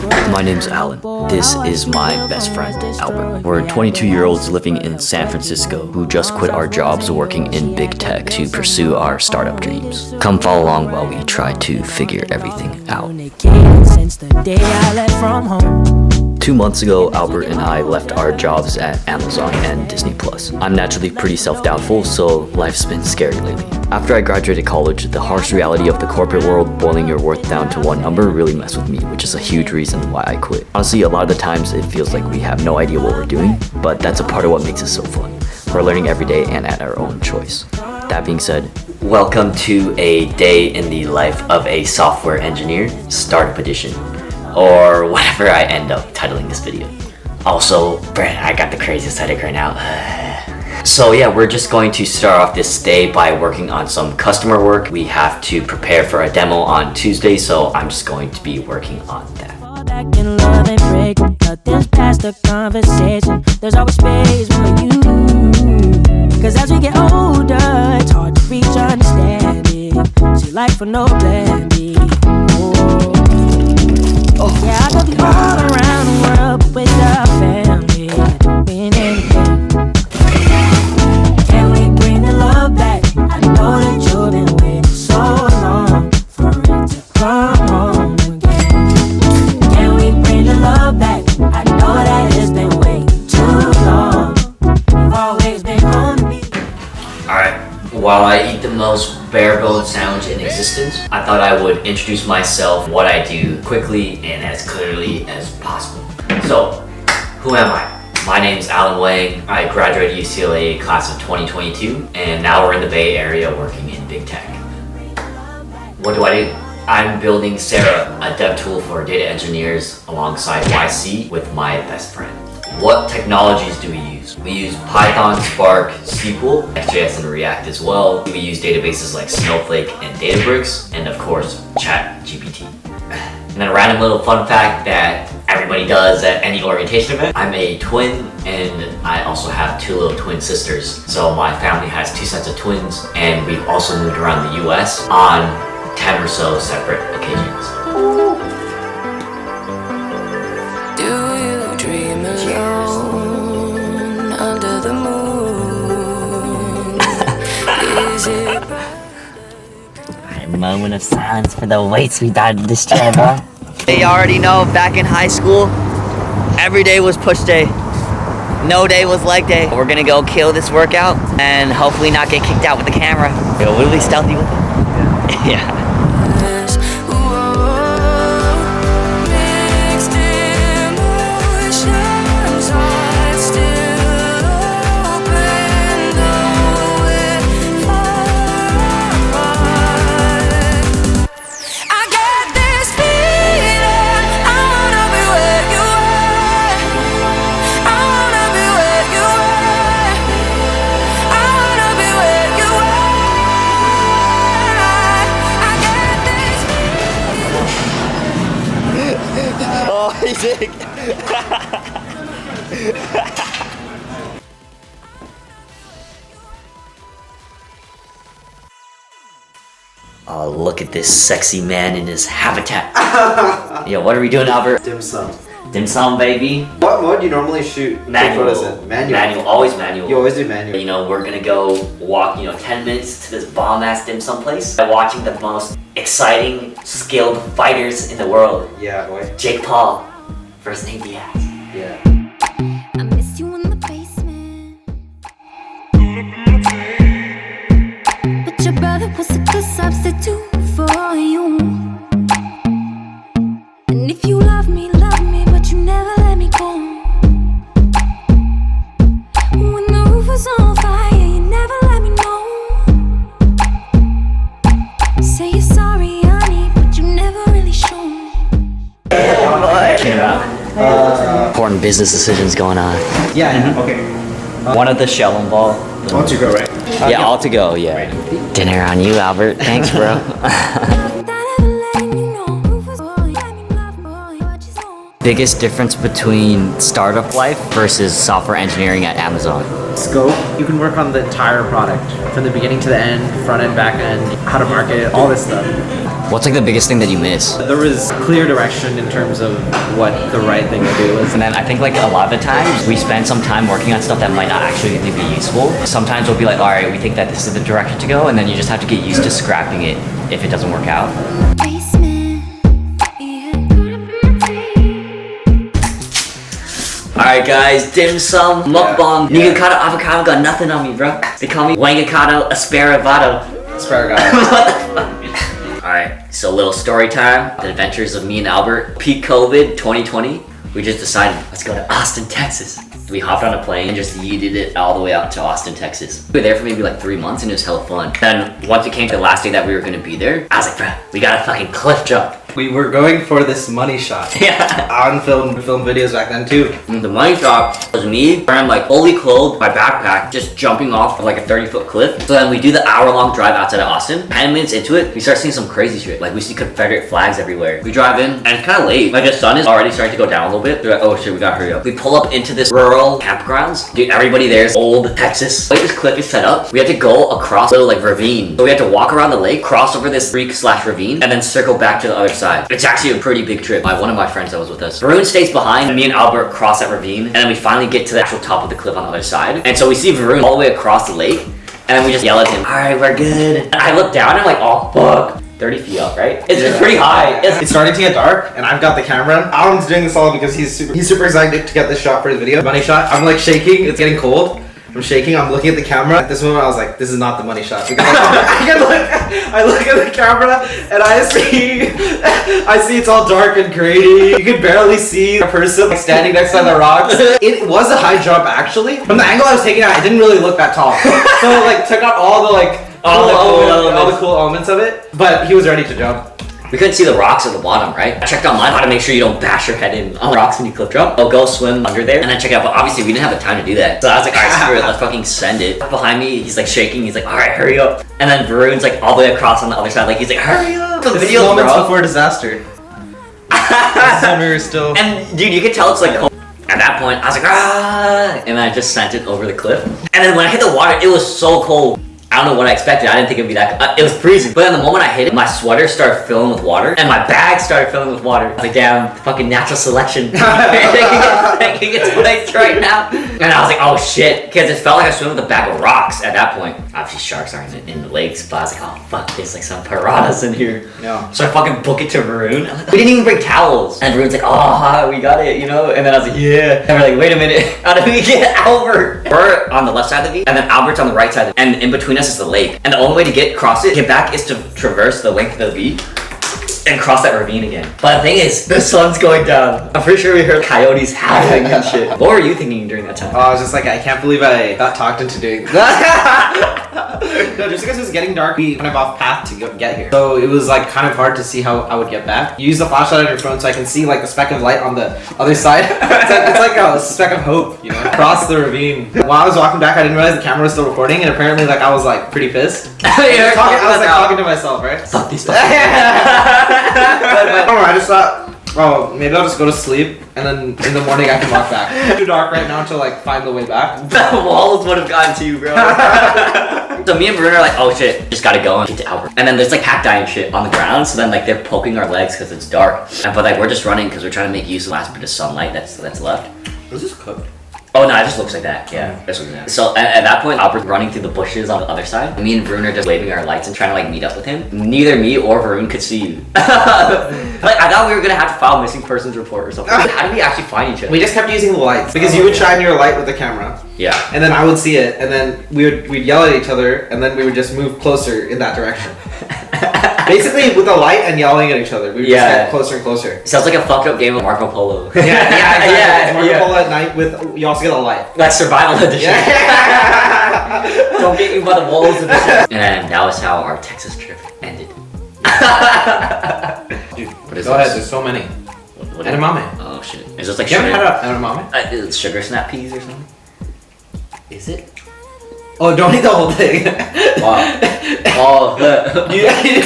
My name's Alan. This is my best friend, Albert. We're 22-year-olds living in San Francisco who just quit our jobs working in big tech to pursue our startup dreams. Come follow along while we try to figure everything out. 2 months ago, Albert and I left our jobs at Amazon and Disney+. I'm naturally pretty self-doubtful, so life's been scary lately. After I graduated college, the harsh reality of the corporate world boiling your worth down to one number really messed with me, which is a huge reason why I quit. Honestly, a lot of the times it feels like we have no idea what we're doing, but that's a part of what makes it so fun. We're learning every day and at our own choice. That being said, welcome to a day in the life of a software engineer, Startup Edition, or whatever I end up titling this video. Also, Brent, I got the craziest headache right now. So yeah, we're just going to start off this day by working on some customer work. We have to prepare for a demo on Tuesday, so I'm just going to be working on that. There's always space for you, 'cause as we get older, it's hard to reach understanding. See life for no blending. Yeah, I could be all around the world, but with the family, doing anything. Can we bring the love back? I know that you've been waiting so long for it to come home again. Can we bring the love back? I know that it's been way too long. You've always been on me. Alright, while I eat the most bare-bones sandwich in existence, I thought I would introduce myself, what I do, quickly and as clearly as possible. So, who am I? My name's Alan Wang. I graduated UCLA class of 2022, and now we're in the Bay Area working in big tech. What do I do? I'm building Sarah, a dev tool for data engineers alongside YC with my best friend. What technologies do we use? We use Python, Spark, SQL, XJS, and React as well. We use databases like Snowflake and Databricks, and of course, ChatGPT. And then a random little fun fact that everybody does at any orientation event. I'm a twin, and I also have 2 little twin sisters. So my family has 2 sets of twins, and we've also moved around the US on 10 or so separate occasions. Do you dream alone under the moon? Is it? A moment of silence for the weights we started this chair, bro. They already know, back in high school, every day was push day. No day was leg day. We're gonna go kill this workout and hopefully not get kicked out with the camera. We'll be stealthy with it. Yeah. Oh, look at this sexy man in his habitat. Yo, what are we doing, Albert? Dim sum. Dim sum, baby. What mode do you normally shoot? Manual. What is it? Manual. Manual, always manual. You always do manual. You know, we're gonna go walk, 10 minutes to this bomb-ass dim sum place by watching the most exciting, skilled fighters in the world. Yeah, boy. Jake Paul versus Nate Diaz. Yeah. I miss you in the basement, but your brother was a good substitute for you. And if you love me, but you never let me go. When the roof was on fire, you never let me know. Say you're sorry, honey, but you never really shown. Important business decisions going on. Yeah, okay. One of the shell involved. All to go, right? Yeah, all to go, yeah. Dinner on you, Albert. Thanks, bro. Biggest difference between startup life versus software engineering at Amazon? Scope, you can work on the entire product from the beginning to the end, front end, back end, how to market it, all this stuff. What's like the biggest thing that you miss? There was clear direction in terms of what the right thing to do was. And then I think like a lot of the times we spend some time working on stuff that might not actually be useful. Sometimes we'll be like, all right, we think that this is the direction to go, and then you just have to get used to scrapping it if it doesn't work out. Alright guys, dim sum, mukbang, Nigakata avocado got nothing on me, bro. They call me Wangakata Asparagado. What the fuck? Alright, so a little story time. The adventures of me and Albert. Peak COVID 2020. We just decided, let's go to Austin, Texas. We hopped on a plane and just yeeted it all the way out to Austin, Texas. We were there for maybe like 3 months and it was hella fun. Then once it came to the last day that we were gonna be there, I was like, bro, we got a fucking cliff jump. We were going for this money shot. Yeah. On film videos back then too. And the money shot was me wearing like fully clothed, my backpack, just jumping off of like a 30-foot cliff. So then we do the hour-long drive outside of Austin. 10 minutes into it, we start seeing some crazy shit. Like we see Confederate flags everywhere. We drive in and it's kind of late. Like the sun is already starting to go down a little bit. We're like, oh shit, we gotta hurry up. We pull up into this rural campgrounds. Dude, everybody there is old Texas. The way this cliff is set up, we had to go across a little like ravine. So we had to walk around the lake, cross over this creek/ravine, and then circle back to the other side. It's actually a pretty big trip. One of my friends that was with us. Varun stays behind, and me and Albert cross that ravine, and then we finally get to the actual top of the cliff on the other side. And so we see Varun all the way across the lake, and then we just yell at him, alright, we're good. And I look down and I'm like, oh fuck. 30 feet up, right? It's pretty high. It's starting to get dark, and I've got the camera. Alan's doing this all because he's super excited to get this shot for his video. Money shot. I'm like shaking. It's getting cold. I'm shaking. I'm looking at the camera. At this moment, I was like, "This is not the money shot." Because I look at the camera and I see it's all dark and gray. You can barely see a person like, standing next to the rocks. It was a high jump actually. From the angle I was taking it, I didn't really look that tall. So it, like took out all the cool elements of it. But he was ready to jump. We couldn't see the rocks at the bottom, right? I checked online how to make sure you don't bash your head in on the rocks when you cliff jump. I'll go swim under there and then check it out. But obviously we didn't have the time to do that. So I was like, alright, screw it, let's fucking send it. Behind me, he's like shaking. He's like, alright, hurry up. And then Varun's like all the way across on the other side. Like he's like, hurry up. The This is moments before disaster. This is when we were still. And dude, you could tell it's like cold. At that point, I was like, ah, and I just sent it over the cliff. And then when I hit the water, it was so cold. I don't know what I expected. I didn't think it'd be that. It was freezing. But then the moment I hit it, my sweater started filling with water, and my bag started filling with water. I was like, damn, fucking natural selection. Taking its place right now. And I was like, oh shit, because it felt like I was swimming with a bag of rocks at that point. Obviously, sharks aren't in the lakes, but I was like, oh fuck, there's like some piranhas in here. Yeah. So I fucking book it to Varun. Like, we didn't even bring towels. And Varun's like, oh, we got it, you know? And then I was like, yeah. And we're like, wait a minute, how do we get Albert? We're on the left side of the beach, and then Albert's on the right side. And in between us is the lake. And the only way to get back is to traverse the length of the beach and cross that ravine again. But the thing is, the sun's going down. I'm pretty sure we heard coyotes howling and shit. What were you thinking during that time? I was just like, I can't believe I got talked into doing that. No, just because it was getting dark, we went off path to get here. So it was like kind of hard to see how I would get back. You use the flashlight on your phone so I can see like the speck of light on the other side. It's like a speck of hope, you know? Across the ravine. While I was walking back, I didn't realize the camera was still recording, and apparently like I was like pretty pissed. I was like talking to myself, right? Fuck these but I just thought, oh, maybe I'll just go to sleep and then in the morning I can walk back. It's too dark right now to like find the way back. The walls would have gotten to you, bro. So me and Varun are like, oh shit, just gotta go and get to Albert. And then there's like cacti and shit on the ground, so then like they're poking our legs because it's dark. But like we're just running because we're trying to make use of the last bit of sunlight that's left. Was this cooked? Oh no, it just looks like that. Yeah, that's what it is. So at that point, Albert's running through the bushes on the other side. Me and Varun are just waving our lights and trying to like meet up with him. Neither me or Varun could see you. Like I thought we were gonna have to file a missing persons report or something. How did we actually find each other? We just kept using the lights because you would shine your light with the camera. Yeah. And then I would see it, and then we'd yell at each other, and then we would just move closer in that direction. Basically, with the light and yelling at each other, we would just get closer and closer. Sounds like a fucked up game of Marco Polo. Yeah, exactly. Marco Polo at night with you also get a light. That's survival edition. Don't get you by the walls of the ship. And that was how our Texas trip ended. Dude, go ahead. There's so many. What edamame. Oh shit. Is this like you sugar? You haven't had edamame? It's sugar snap peas or something? Is it? Oh, don't eat the whole thing. Wow. Oh, you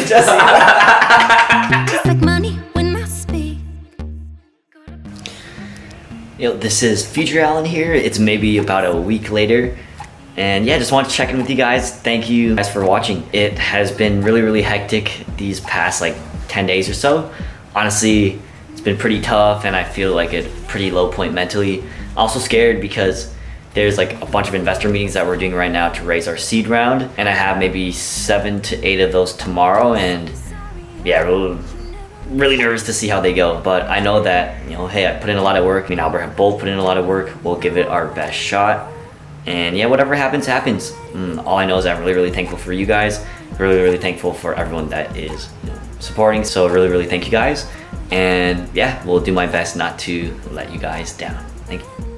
just Just like money when I speak. Yo, this is Future Alan here. It's maybe about a week later. And yeah, just wanted to check in with you guys. Thank you guys for watching. It has been really hectic these past like 10 days or so. Honestly, it's been pretty tough and I feel like a pretty low point mentally. Also scared because there's like a bunch of investor meetings that we're doing right now to raise our seed round. And I have maybe 7 to 8 of those tomorrow. And yeah, really nervous to see how they go. But I know that, you know, hey, I put in a lot of work. Me and Albert have both put in a lot of work. We'll give it our best shot. And yeah, whatever happens, happens. All I know is I'm really thankful for you guys. Really thankful for everyone that is, you know, supporting. So really thank you guys. And yeah, we'll do my best not to let you guys down. Thank you.